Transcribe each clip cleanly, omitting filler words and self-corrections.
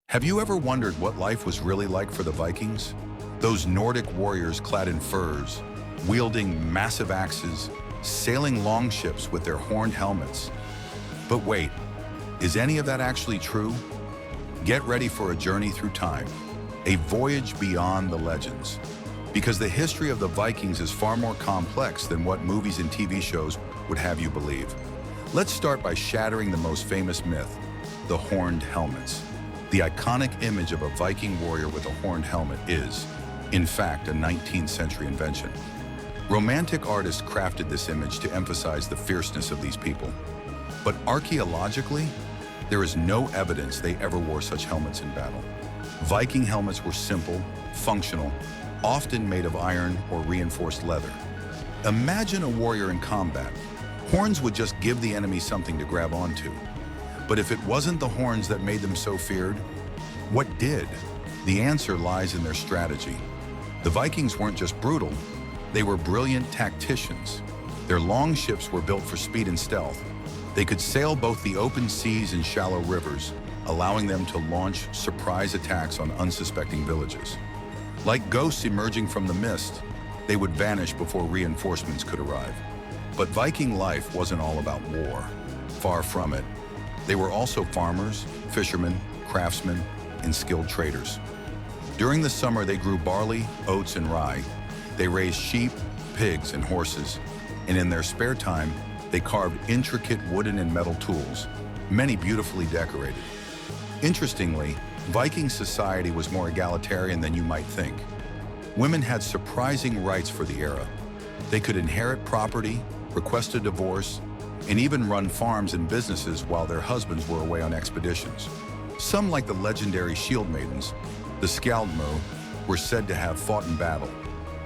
Have you ever wondered what life was really like for the Vikings? Those Nordic warriors clad in furs, wielding massive axes, sailing longships with their horned helmets. But wait, is any of that actually true? Get ready for a journey through time, a voyage beyond the legends. Because the history of the Vikings is far more complex than what movies and TV shows would have you believe. Let's start by shattering the most famous myth, the horned helmets. The iconic image of a Viking warrior with a horned helmet is, in fact, a 19th century invention. Romantic artists crafted this image to emphasize the fierceness of these people. But archaeologically, there is no evidence they ever wore such helmets in battle. Viking helmets were simple, functional, often made of iron or reinforced leather. Imagine a warrior in combat. Horns would just give the enemy something to grab onto. But if it wasn't the horns that made them so feared, what did? The answer lies in their strategy. The Vikings weren't just brutal, they were brilliant tacticians. Their long ships were built for speed and stealth. They could sail both the open seas and shallow rivers, allowing them to launch surprise attacks on unsuspecting villages. Like ghosts emerging from the mist, they would vanish before reinforcements could arrive. But Viking life wasn't all about war. Far from it. They were also farmers, fishermen, craftsmen, and skilled traders. During the summer, they grew barley, oats, and rye. They raised sheep, pigs, and horses. And in their spare time, they carved intricate wooden and metal tools, many beautifully decorated. Interestingly, Viking society was more egalitarian than you might think. Women had surprising rights for the era. They could inherit property, request a divorce, and even run farms and businesses while their husbands were away on expeditions. Some, like the legendary shield maidens, the Skaldmo, were said to have fought in battle.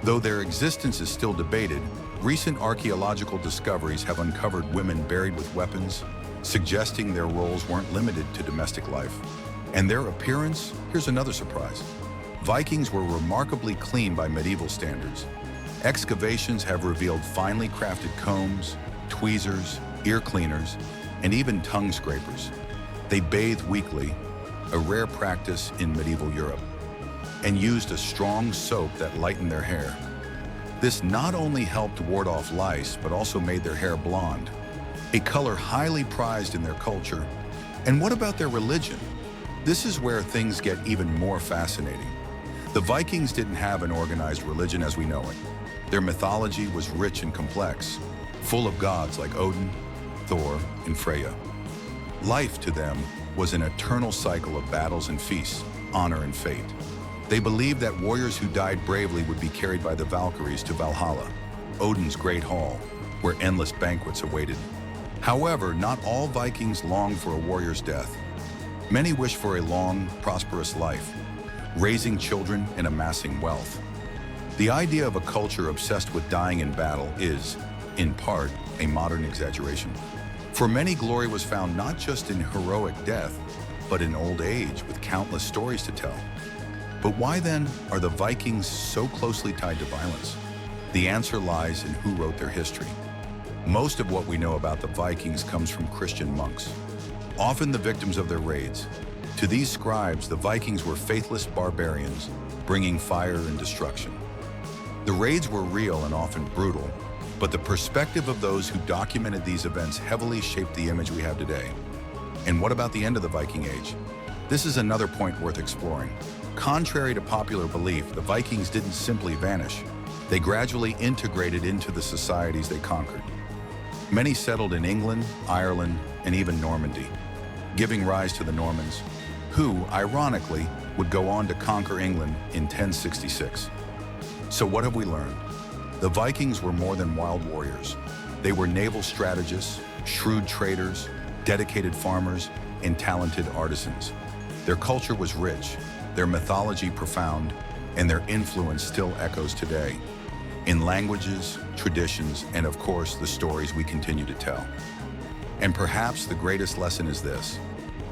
Though their existence is still debated, recent archaeological discoveries have uncovered women buried with weapons, suggesting their roles weren't limited to domestic life. And their appearance? Here's another surprise. Vikings were remarkably clean by medieval standards. Excavations have revealed finely crafted combs, tweezers, ear cleaners, and even tongue scrapers. They bathed weekly, a rare practice in medieval Europe, and used a strong soap that lightened their hair. This not only helped ward off lice, but also made their hair blonde, a color highly prized in their culture. And what about their religion? This is where things get even more fascinating. The Vikings didn't have an organized religion as we know it. Their mythology was rich and complex, full of gods like Odin, Thor, and Freya. Life to them was an eternal cycle of battles and feasts, honor and fate. They believed that warriors who died bravely would be carried by the Valkyries to Valhalla, Odin's great hall, where endless banquets awaited. However, not all Vikings longed for a warrior's death. Many wished for a long, prosperous life, raising children and amassing wealth. The idea of a culture obsessed with dying in battle is, in part, a modern exaggeration. For many, glory was found not just in heroic death, but in old age with countless stories to tell. But why then are the Vikings so closely tied to violence? The answer lies in who wrote their history. Most of what we know about the Vikings comes from Christian monks, often the victims of their raids. To these scribes, the Vikings were faithless barbarians, bringing fire and destruction. The raids were real and often brutal, but the perspective of those who documented these events heavily shaped the image we have today. And what about the end of the Viking Age? This is another point worth exploring. Contrary to popular belief, the Vikings didn't simply vanish. They gradually integrated into the societies they conquered. Many settled in England, Ireland, and even Normandy, giving rise to the Normans, who, ironically, would go on to conquer England in 1066. So what have we learned? The Vikings were more than wild warriors. They were naval strategists, shrewd traders, dedicated farmers, and talented artisans. Their culture was rich, their mythology profound, and their influence still echoes today, in languages, traditions, and of course, the stories we continue to tell. And perhaps the greatest lesson is this: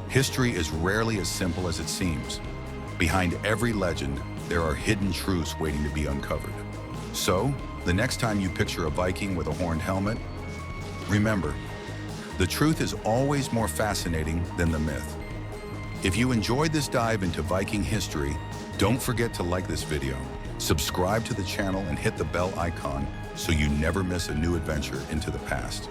history is rarely as simple as it seems. Behind every legend, there are hidden truths waiting to be uncovered. So, the next time you picture a Viking with a horned helmet, remember, the truth is always more fascinating than the myth. If you enjoyed this dive into Viking history, don't forget to like this video, subscribe to the channel, and hit the bell icon so you never miss a new adventure into the past.